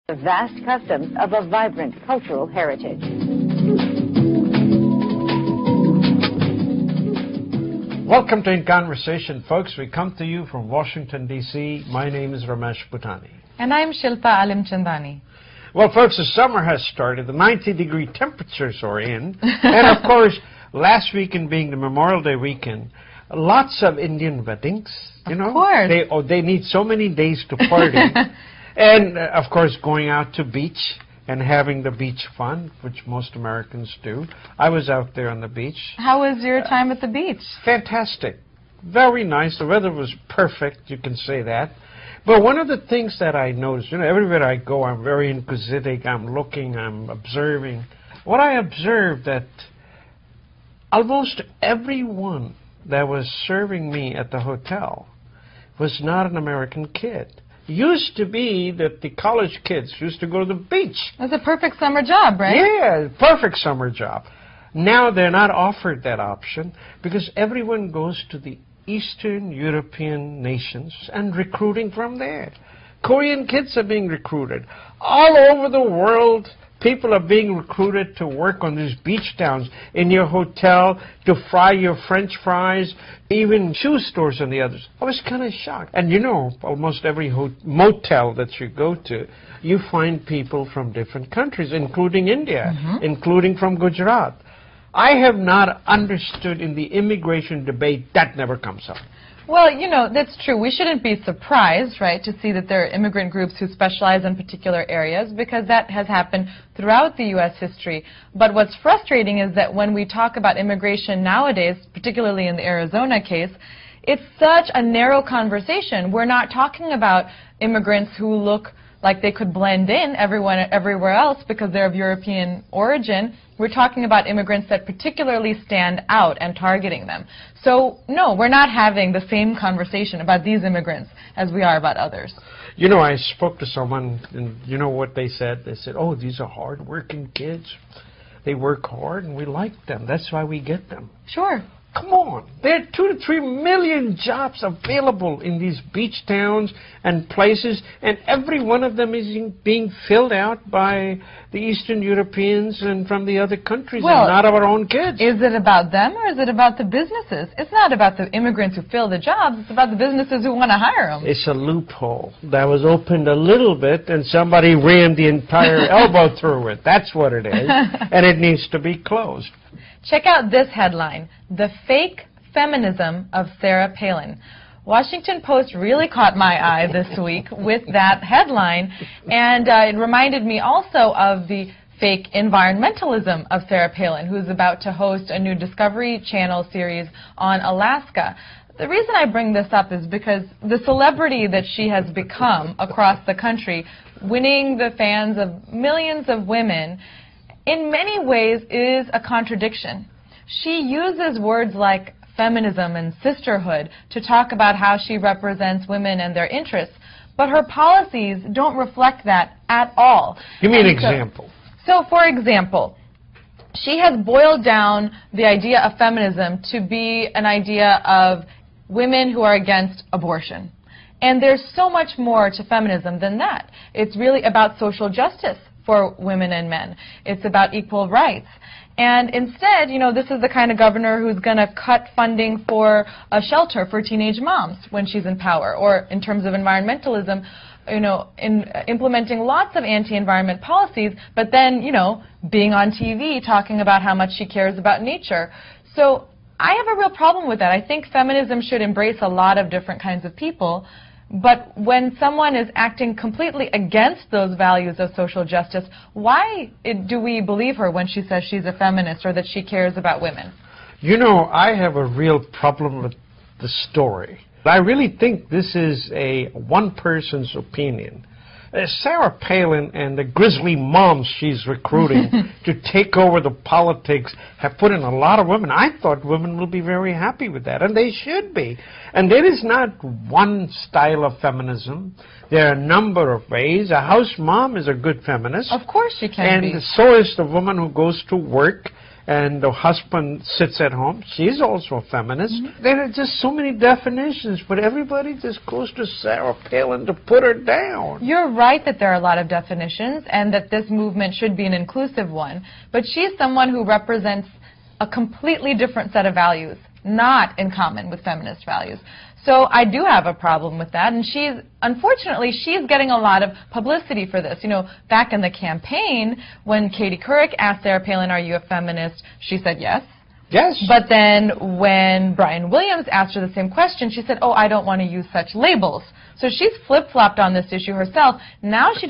The vast customs of a vibrant cultural heritage. Welcome to In Conversation, folks. We come to you from Washington, D.C. My name is Ramesh Bhutani. And I'm Shilpa Alimchandani. Well, folks, the summer has started. The 90-degree temperatures are in. And, of course, last weekend being the Memorial Day weekend, lots of Indian weddings. You know, of course. They need so many days to party. And, of course, going out to beach and having the beach fun, which most Americans do. I was out there on the beach. How was your time at the beach? Fantastic. Very nice. The weather was perfect, you can say that. But one of the things that I noticed, you know, everywhere I go, I'm very inquisitive, I'm looking, I'm observing. What I observed that almost everyone that was serving me at the hotel was not an American kid. Used to be that the college kids used to go to the beach. That's a perfect summer job, right? Yeah, perfect summer job. Now they're not offered that option because everyone goes to the Eastern European nations and recruiting from there. Korean kids are being recruited. All over the world, people are being recruited to work on these beach towns, in your hotel, to fry your French fries, even shoe stores and the others. I was kind of shocked. And you know, almost every motel that you go to, you find people from different countries, including India, including from Gujarat. I have not understood in the immigration debate, that never comes up. Well, you know, that's true. We shouldn't be surprised, right, to see that there are immigrant groups who specialize in particular areas, because that has happened throughout the U.S. history. But what's frustrating is that when we talk about immigration nowadays, particularly in the Arizona case, it's such a narrow conversation. We're not talking about immigrants who look like they could blend in everywhere else because they're of European origin. We're talking about immigrants that particularly stand out and targeting them. So, no, we're not having the same conversation about these immigrants as we are about others. You know, I spoke to someone, and you know what they said? They said, oh, these are hard-working kids. They work hard, and we like them. That's why we get them. Sure. Come on. There are 2 to 3 million jobs available in these beach towns and places, and every one of them is being filled out by the Eastern Europeans and from the other countries, and not our own kids. Is it about them, or is it about the businesses? It's not about the immigrants who fill the jobs. It's about the businesses who want to hire them. It's a loophole that was opened a little bit, and somebody rammed the entire elbow through it. That's what it is, and it needs to be closed. Check out this headline, The Fake Feminism of Sarah Palin. Washington Post really caught my eye this week with that headline, and it reminded me also of the fake environmentalism of Sarah Palin, who's about to host a new Discovery Channel series on Alaska. The reason I bring this up is because the celebrity that she has become across the country, winning the fans of millions of women, in many ways is a contradiction. She uses words like feminism and sisterhood to talk about how she represents women and their interests, but her policies don't reflect that at all. Give me an example. So, for example, she has boiled down the idea of feminism to be an idea of women who are against abortion. And there's so much more to feminism than that. It's really about social justice for women and men. It's about equal rights. And instead, you know, this is the kind of governor who's going to cut funding for a shelter for teenage moms when she's in power. Or in terms of environmentalism, you know, implementing lots of anti-environment policies, but then, you know, being on TV talking about how much she cares about nature. So I have a real problem with that. I think feminism should embrace a lot of different kinds of people. But when someone is acting completely against those values of social justice, why do we believe her when she says she's a feminist or that she cares about women? You know, I have a real problem with the story. I really think this is a one person's opinion. Sarah Palin and the grizzly moms she's recruiting to take over the politics have put in a lot of women. I thought women will be very happy with that, and they should be. And there is not one style of feminism. There are a number of ways. A house mom is a good feminist. Of course she can be. And so is the woman who goes to work and the husband sits at home, she's also a feminist. There are just so many definitions, but everybody just goes to Sarah Palin to put her down. You're right that there are a lot of definitions and that this movement should be an inclusive one, but she's someone who represents a completely different set of values, not in common with feminist values. So I do have a problem with that, and unfortunately, she's getting a lot of publicity for this. You know, back in the campaign, when Katie Couric asked Sarah Palin, "Are you a feminist?" she said yes. Yes. But then when Brian Williams asked her the same question, she said, "Oh, I don't want to use such labels." So she's flip-flopped on this issue herself. Now she